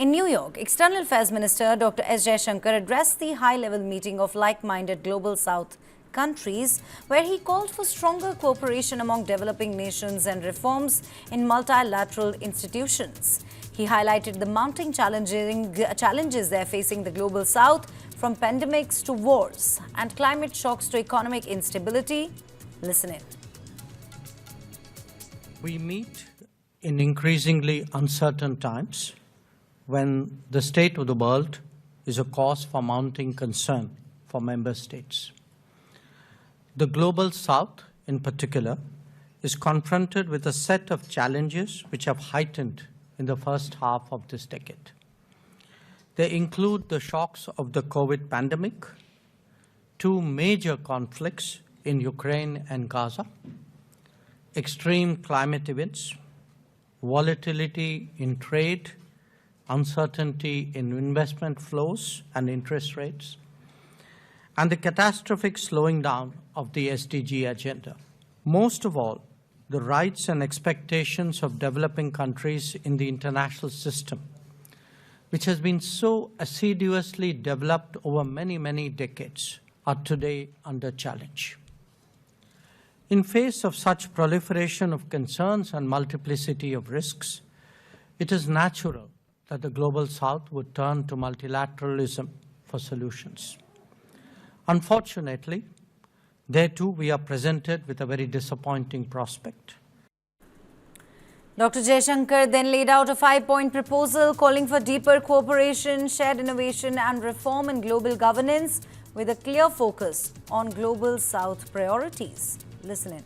In New York, External Affairs Minister Dr. S. Jaishankar addressed the high-level meeting of like-minded Global South countries, where he called for stronger cooperation among developing nations and reforms in multilateral institutions. He highlighted the mounting challenges they're facing the Global South, from pandemics to wars and climate shocks to economic instability. Listen in. We meet in increasingly uncertain times when the state of the world is a cause for mounting concern for member states. The Global South, in particular, is confronted with a set of challenges which have heightened in the first half of this decade. They include the shocks of the COVID pandemic, two major conflicts in Ukraine and Gaza, extreme climate events, volatility in trade, uncertainty in investment flows and interest rates, and the catastrophic slowing down of the SDG agenda. Most of all, the rights and expectations of developing countries in the international system, which has been so assiduously developed over many, many decades, are today under challenge. In face of such proliferation of concerns and multiplicity of risks, it is natural that the Global South would turn to multilateralism for solutions. Unfortunately, there too we are presented with a very disappointing prospect. Dr. Jaishankar then laid out a 5-point proposal calling for deeper cooperation, shared innovation and reform in global governance, with a clear focus on Global South priorities. Listen in.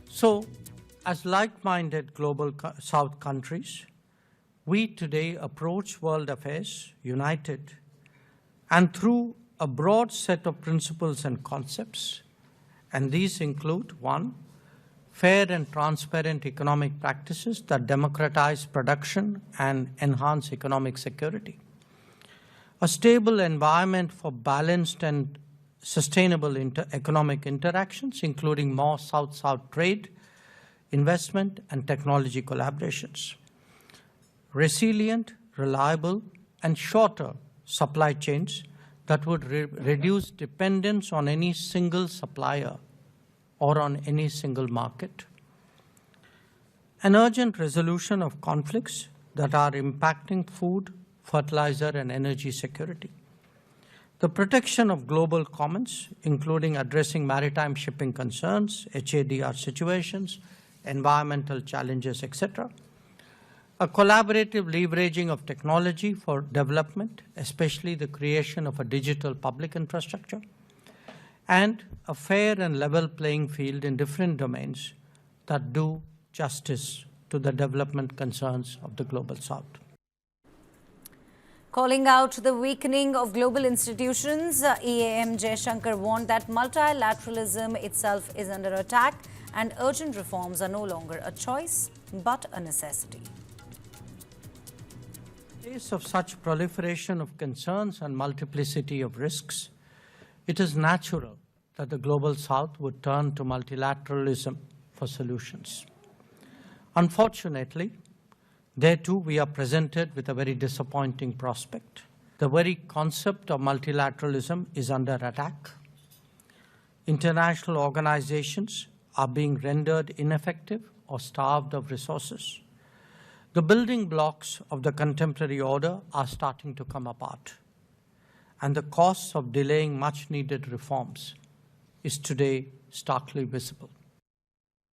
So, as like-minded Global South countries, we today approach world affairs united and through a broad set of principles and concepts, and these include: 1, fair and transparent economic practices that democratize production and enhance economic security; a stable environment for balanced and sustainable economic interactions, including more South-South trade, investment and technology collaborations; resilient, reliable and shorter supply chains that would reduce dependence on any single supplier or on any single market; an urgent resolution of conflicts that are impacting food, fertilizer and energy security; the protection of global commons, including addressing maritime shipping concerns, HADR situations, environmental challenges, etc.; a collaborative leveraging of technology for development, especially the creation of a digital public infrastructure; and a fair and level playing field in different domains that do justice to the development concerns of the Global South. Calling out the weakening of global institutions, EAM Jaishankar warned that multilateralism itself is under attack and urgent reforms are no longer a choice but a necessity. In the face of such proliferation of concerns and multiplicity of risks, it is natural that the Global South would turn to multilateralism for solutions. Unfortunately, there too we are presented with a very disappointing prospect. The very concept of multilateralism is under attack. International organizations are being rendered ineffective or starved of resources. The building blocks of the contemporary order are starting to come apart, and the costs of delaying much-needed reforms is today starkly visible.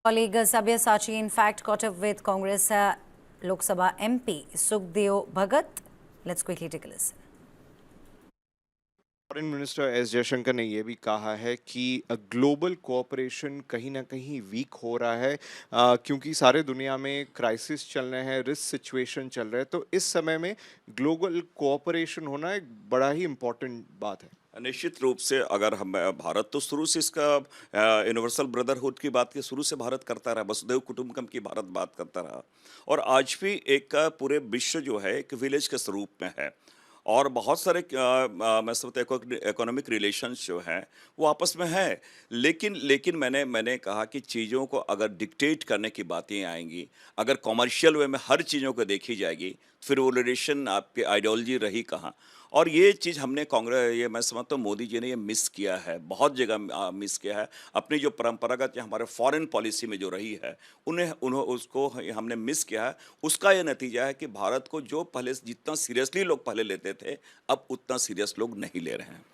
Colleague Sabyasachi in fact caught up with Congress Lok Sabha MP Sukhdev Bhagat. Let's quickly take a listen. Foreign minister S Jaishankar ने यह भी कहा है कि global cooperation कहीं ना कहीं week हो रहा है क्योंकि सारे दुनिया में क्राइसिस चल रहे हैं, रिस्क सिचुएशन चल रहा है, तो इस समय में ग्लोबल कोऑपरेशन होना एक बड़ा ही इम्पोर्टेंट बात है। निश्चित रूप से अगर हम भारत तो शुरू से इसका यूनिवर्सल ब्रदरहुड की बात की शुरू से भारत करता रहा, वसुधैव कुटुंबकम की भारत बात करता रहा, और आज भी एक पूरे विश्व जो है एक विलेज के स्वरूप में है। और बहुत सारे मैं समझता हूँ इकोनॉमिक रिलेशंस जो हैं वो आपस में है, लेकिन मैंने कहा कि चीज़ों को अगर डिक्टेट करने की बातें आएंगी, अगर कॉमर्शियल वे में हर चीज़ों को देखी जाएगी, फिर वो रिलेशन आपकी आइडियोलॉजी रही कहाँ। और ये चीज़ हमने कांग्रेस, ये मैं समझता हूँ मोदी जी ने ये मिस किया है, बहुत जगह मिस किया है। अपनी जो परंपरागत या हमारे फॉरेन पॉलिसी में जो रही है, उन्हें उसको हमने मिस किया है। उसका ये नतीजा है कि भारत को जो पहले जितना सीरियसली लोग पहले लेते थे, अब उतना सीरियस लोग नहीं ले रहे हैं।